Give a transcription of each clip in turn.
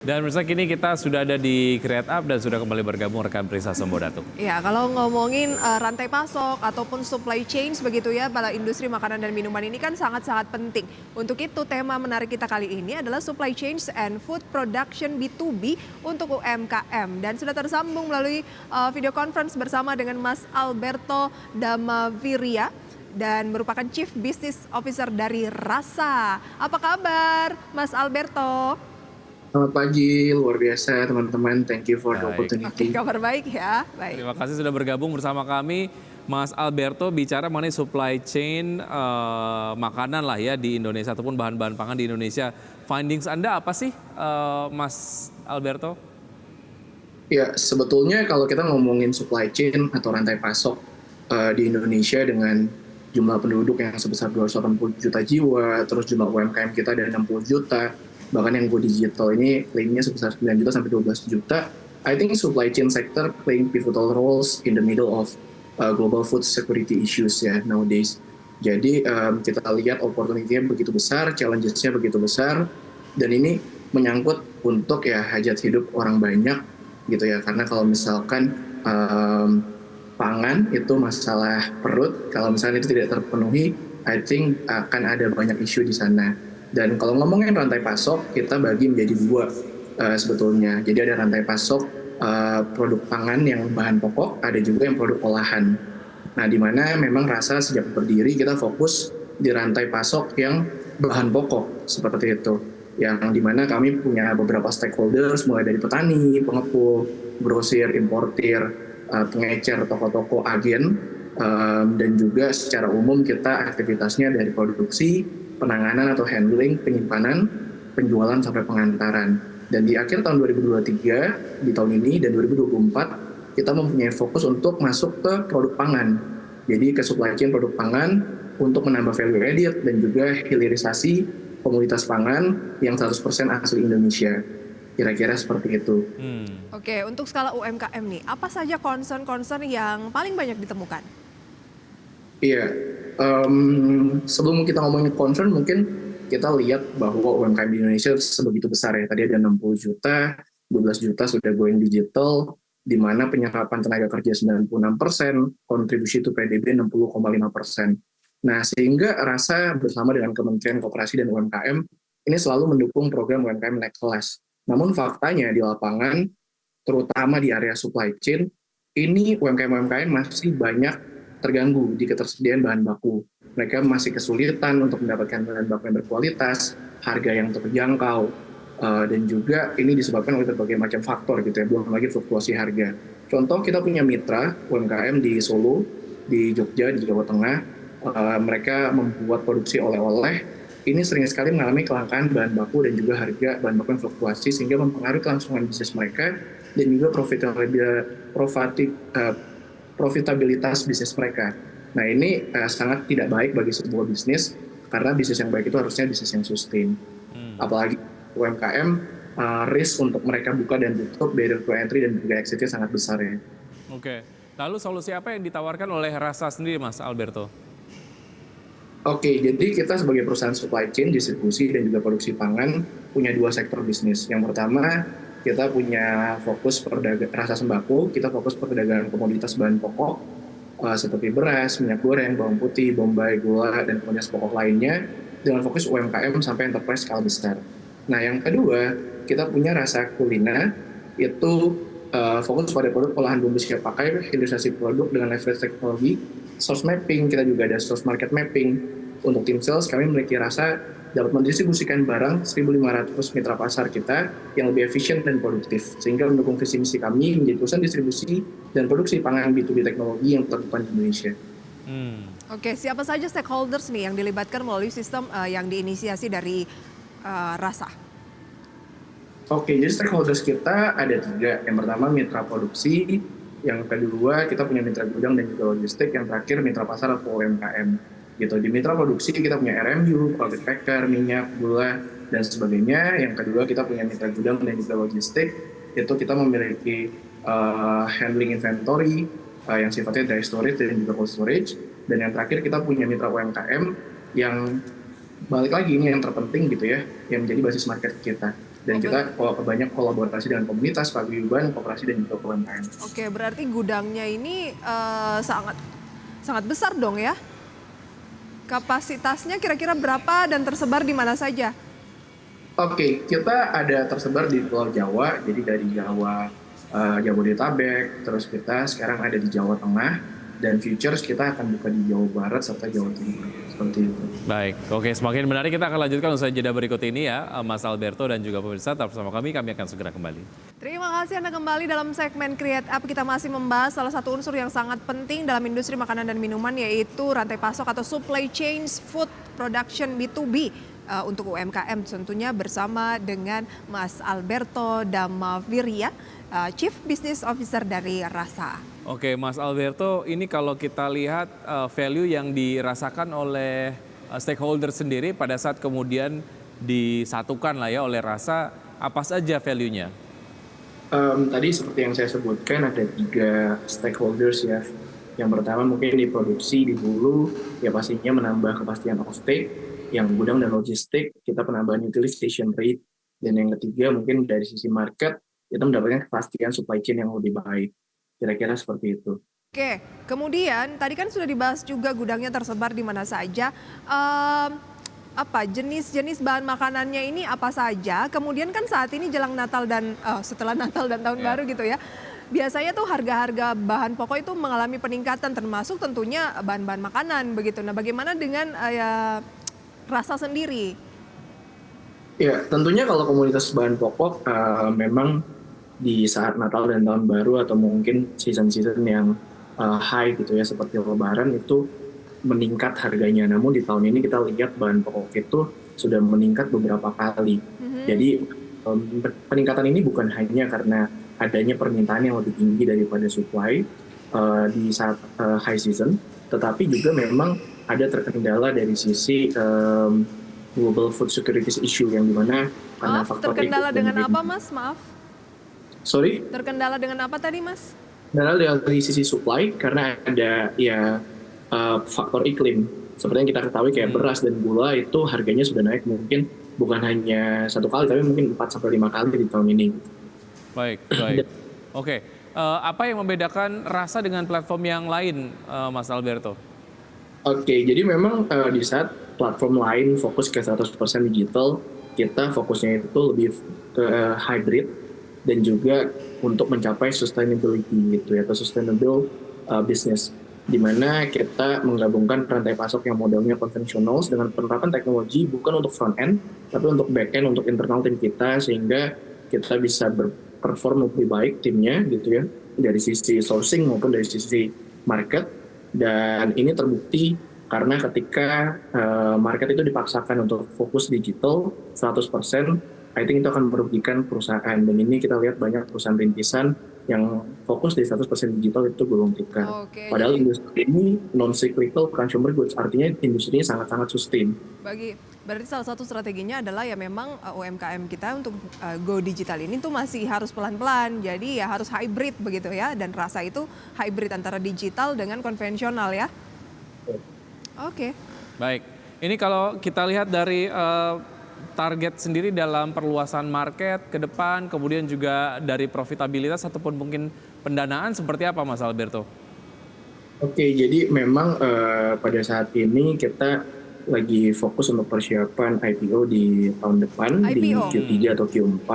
Dan pemirsa kini kita sudah ada di Create Up dan sudah kembali bergabung rekan Prisa Sembodatu. Ya, kalau ngomongin rantai pasok ataupun supply chain begitu ya, pada industri makanan dan minuman ini kan sangat-sangat penting. Untuk itu tema menarik kita kali ini adalah supply chain and food production B2B untuk UMKM. Dan sudah tersambung melalui video conference bersama dengan Mas Alberto Damaviria dan merupakan Chief Business Officer dari Rasa. Apa kabar Mas Alberto? Selamat pagi, luar biasa teman-teman. Thank you for the opportunity. Kabar baik ya. Baik. Terima kasih sudah bergabung bersama kami. Mas Alberto bicara mengenai supply chain makanan lah ya di Indonesia ataupun bahan-bahan pangan di Indonesia. Findings Anda apa sih Mas Alberto? Ya, sebetulnya kalau kita ngomongin supply chain atau rantai pasok di Indonesia dengan jumlah penduduk yang sebesar 280 juta jiwa, terus jumlah UMKM kita ada 60 juta, bahkan yang go digital ini klaimnya sebesar 9 juta sampai 12 juta. I think supply chain sector playing pivotal roles in the middle of global food security issues ya nowadays. Jadi kita lihat opportunity-nya begitu besar, challenges-nya begitu besar, dan ini menyangkut untuk ya hajat hidup orang banyak gitu ya. Karena kalau misalkan pangan itu masalah perut, kalau misalnya itu tidak terpenuhi, I think akan ada banyak isu di sana. Dan kalau ngomongin rantai pasok, kita bagi menjadi dua sebetulnya. Jadi ada rantai pasok produk pangan yang bahan pokok, ada juga yang produk olahan. Nah, di mana memang Rasa sejak berdiri kita fokus di rantai pasok yang bahan pokok seperti itu. Yang di mana kami punya beberapa stakeholders, mulai dari petani, pengepul, grosir, importir, pengecer, toko-toko, agen, dan juga secara umum kita aktivitasnya dari produksi, penanganan atau handling, penyimpanan, penjualan sampai pengantaran. Dan di akhir tahun 2023, di tahun ini dan 2024, kita mempunyai fokus untuk masuk ke produk pangan. Jadi ke supply chain produk pangan untuk menambah value added dan juga hilirisasi komoditas pangan yang 100% asli Indonesia. Kira-kira seperti itu. Oke, untuk skala UMKM nih, apa saja concern-concern yang paling banyak ditemukan? Iya, sebelum kita ngomongin concern, mungkin kita lihat bahwa UMKM di Indonesia sebegitu besar ya. Tadi ada 60 juta, 12 juta sudah going digital, di mana penyerapan tenaga kerja 96%, kontribusi itu PDB 60,5%. Nah, sehingga Rasa bersama dengan Kementerian Koperasi dan UMKM ini selalu mendukung program UMKM naik kelas. Namun faktanya di lapangan, terutama di area supply chain, ini UMKM masih banyak terganggu di ketersediaan bahan baku. Mereka masih kesulitan untuk mendapatkan bahan baku yang berkualitas, harga yang terjangkau, dan juga ini disebabkan oleh berbagai macam faktor gitu ya, belum lagi fluktuasi harga. Contoh, kita punya mitra UMKM di Solo, di Jogja, di Jawa Tengah, mereka membuat produksi oleh-oleh, ini sering sekali mengalami kelangkaan bahan baku dan juga harga bahan baku yang fluktuasi, sehingga mempengaruhi kelangsungan bisnis mereka dan juga profitabilitas bisnis mereka. Nah, ini sangat tidak baik bagi sebuah bisnis, karena bisnis yang baik itu harusnya bisnis yang sustain. Apalagi UMKM, risk untuk mereka buka dan tutup, barrier to entry dan juga exit-nya sangat besar ya. Oke, lalu solusi apa yang ditawarkan oleh Rasa sendiri Mas Alberto? Oke, jadi kita sebagai perusahaan supply chain, distribusi, dan juga produksi pangan punya dua sektor bisnis. Yang pertama, kita punya fokus Rasa Sembako, kita fokus perdagangan komoditas bahan pokok seperti beras, minyak goreng, bawang putih, bombay, gula, dan komoditas pokok lainnya dengan fokus UMKM sampai enterprise skala besar. Nah, yang kedua, kita punya Rasa Kulina, itu fokus pada produk olahan bumbu siap pakai, hilirisasi produk dengan leverage teknologi, source mapping, kita juga ada source market mapping. Untuk tim sales, kami memiliki Rasa dapat mendistribusikan barang 1.500 mitra pasar kita yang lebih efisien dan produktif, sehingga mendukung visi misi kami menjadi perusahaan distribusi dan produksi pangan B2B teknologi yang terdepan di Indonesia. Oke, siapa saja stakeholders nih yang dilibatkan melalui sistem yang diinisiasi dari Rasa? Oke, jadi stakeholders kita ada 3. Yang pertama mitra produksi, yang kedua kita punya mitra gudang dan juga logistik, yang terakhir mitra pasar atau UMKM. Gitu. Di mitra produksi kita punya RMU, product packer, minyak, gula, dan sebagainya. Yang kedua kita punya mitra gudang dan juga logistik, itu kita memiliki handling inventory yang sifatnya dry storage dan juga cold storage. Dan yang terakhir kita punya mitra UMKM yang balik lagi ini yang terpenting gitu ya, yang menjadi basis market kita. Dan kita banyak kolaborasi dengan komunitas, paguyuban, koperasi, dan juga UMKM. Oke, berarti gudangnya ini sangat sangat besar dong ya? Kapasitasnya kira-kira berapa dan tersebar di mana saja? Oke, kita ada tersebar di Pulau Jawa, jadi dari Jawa, Jabodetabek, terus kita sekarang ada di Jawa Tengah, dan futures kita akan buka di Jawa Barat serta Jawa Timur, seperti itu. Baik, oke, semakin menarik, kita akan lanjutkan usai jeda berikut ini ya, Mas Alberto dan juga pemirsa, tetap bersama kami akan segera kembali. Terima kasih Anda kembali dalam segmen Create Up. Kita masih membahas salah satu unsur yang sangat penting dalam industri makanan dan minuman, yaitu rantai pasok atau supply chain food production B2B. Untuk UMKM tentunya bersama dengan Mas Alberto Damaviria, Chief Business Officer dari Rasa. Oke, Mas Alberto, ini kalau kita lihat value yang dirasakan oleh stakeholder sendiri pada saat kemudian disatukan lah ya oleh Rasa, apa saja value-nya? Tadi seperti yang saya sebutkan ada 3 stakeholders ya. Yang pertama mungkin di produksi, di hulu, ya pastinya menambah kepastian offtake. Yang gudang dan logistik, kita penambahan utilization rate. Dan yang ketiga mungkin dari sisi market, kita mendapatkan kepastian supply chain yang lebih baik. Kira-kira seperti itu. Oke, kemudian tadi kan sudah dibahas juga gudangnya tersebar di mana saja. Apa jenis-jenis bahan makanannya ini apa saja? Kemudian kan saat ini jelang Natal dan setelah Natal dan Tahun Baru gitu ya. Biasanya tuh harga-harga bahan pokok itu mengalami peningkatan, termasuk tentunya bahan-bahan makanan begitu. Nah, bagaimana dengan Rasa sendiri? Ya, tentunya kalau komunitas bahan pokok memang di saat Natal dan Tahun Baru atau mungkin season-season yang high gitu ya seperti Lebaran itu meningkat harganya. Namun di tahun ini kita lihat bahan pokok itu sudah meningkat beberapa kali. Jadi peningkatan ini bukan hanya karena adanya permintaan yang lebih tinggi daripada supply di saat high season, tetapi juga memang ada terkendala dari sisi global food security issue yang dimana karena faktor terkendala dengan apa, Mas? Maaf. Sorry? Terkendala dengan apa tadi, Mas? Terkendala dari sisi supply karena ada ya faktor iklim. Seperti yang kita ketahui kayak beras dan gula itu harganya sudah naik mungkin bukan hanya 1 kali tapi mungkin 4-5 kali di tahun ini. Baik. Oke, apa yang membedakan Rasa dengan platform yang lain, Mas Alberto? Oke, jadi memang di saat platform lain fokus ke 100% digital, kita fokusnya itu lebih ke hybrid dan juga untuk mencapai sustainability gitu ya, atau sustainable business, di mana kita menggabungkan rantai pasok yang modelnya konvensional dengan penerapan teknologi bukan untuk front end, tapi untuk back end, untuk internal tim kita, sehingga kita bisa berperform lebih baik timnya gitu ya, dari sisi sourcing maupun dari sisi market. Dan ini terbukti karena ketika market itu dipaksakan untuk fokus digital 100%, I think itu akan merugikan perusahaan. Dan ini kita lihat banyak perusahaan rintisan yang fokus di 100% digital itu gulung tikar. Padahal industri ini non-cyclical consumer goods, artinya industrinya sangat-sangat sustain. Berarti salah satu strateginya adalah ya memang UMKM kita untuk go digital ini tuh masih harus pelan-pelan, jadi ya harus hybrid begitu ya, dan Rasa itu hybrid antara digital dengan konvensional ya. Oke. Baik, ini kalau kita lihat dari target sendiri dalam perluasan market ke depan, kemudian juga dari profitabilitas ataupun mungkin pendanaan seperti apa, Mas Alberto? Oke, jadi memang pada saat ini kita lagi fokus untuk persiapan IPO di tahun depan, di Q3 atau Q4,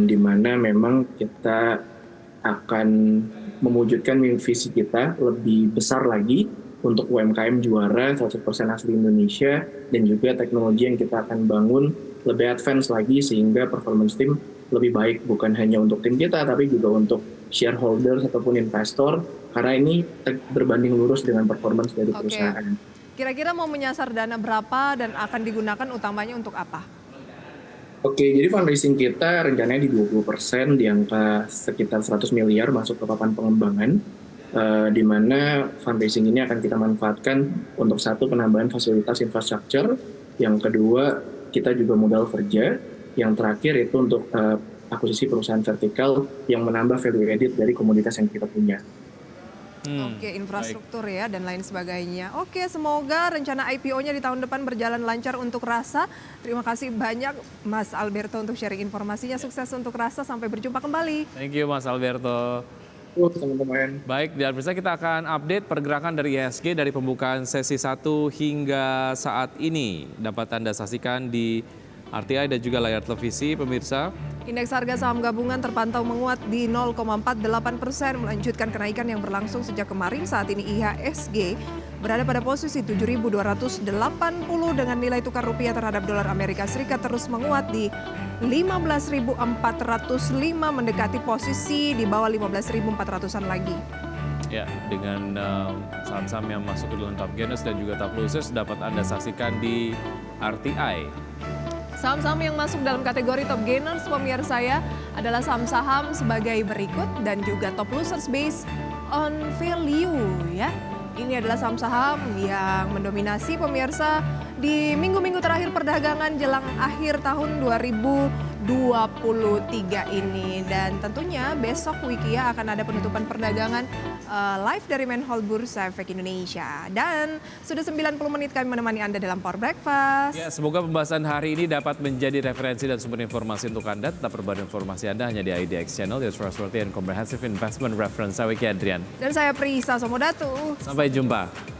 di mana memang kita akan mewujudkan visi kita lebih besar lagi untuk UMKM juara 100% asli Indonesia, dan juga teknologi yang kita akan bangun lebih advance lagi sehingga performance tim lebih baik, bukan hanya untuk tim kita tapi juga untuk shareholders ataupun investor, karena ini berbanding lurus dengan performance dari perusahaan. Kira-kira mau menyasar dana berapa dan akan digunakan utamanya untuk apa? Oke, jadi fundraising kita rencananya di 20%, di angka sekitar 100 miliar masuk ke papan pengembangan, di mana fundraising ini akan kita manfaatkan untuk satu, penambahan fasilitas infrastruktur, yang kedua kita juga modal kerja, yang terakhir itu untuk akuisisi perusahaan vertikal yang menambah value added dari komoditas yang kita punya. Oke, infrastruktur ya dan lain sebagainya. Oke, semoga rencana IPO-nya di tahun depan berjalan lancar untuk Rasa. Terima kasih banyak Mas Alberto untuk sharing informasinya. Sukses untuk Rasa, sampai berjumpa kembali. Thank you Mas Alberto. Teman-teman. Baik, dan pemirsa kita akan update pergerakan dari IHSG dari pembukaan sesi 1 hingga saat ini. Dapat Anda saksikan di RTI dan juga layar televisi pemirsa. Indeks harga saham gabungan terpantau menguat di 0,48%, melanjutkan kenaikan yang berlangsung sejak kemarin. Saat ini IHSG berada pada posisi 7.280 dengan nilai tukar rupiah terhadap dolar Amerika Serikat terus menguat di 15.405, mendekati posisi di bawah 15.400-an lagi. Ya, dengan saham-saham yang masuk ke dalam top gainers dan juga top losers dapat Anda saksikan di RTI. Saham-saham yang masuk dalam kategori top gainers pemirsa ya adalah saham-saham sebagai berikut dan juga top losers based on value ya. Ini adalah saham-saham yang mendominasi pemirsa di minggu-minggu terakhir perdagangan jelang akhir tahun 2023 ini. Dan tentunya besok Wikia akan ada penutupan perdagangan live dari Menhold Bursa Efek Indonesia. Dan sudah 90 menit kami menemani Anda dalam Power Breakfast. Ya, semoga pembahasan hari ini dapat menjadi referensi dan sumber informasi untuk Anda. Tetap berbagi informasi Anda hanya di IDX Channel, your trustworthy and comprehensive investment reference. Saya Wiki Adrian. Dan saya Prisa Somodatu. Sampai jumpa.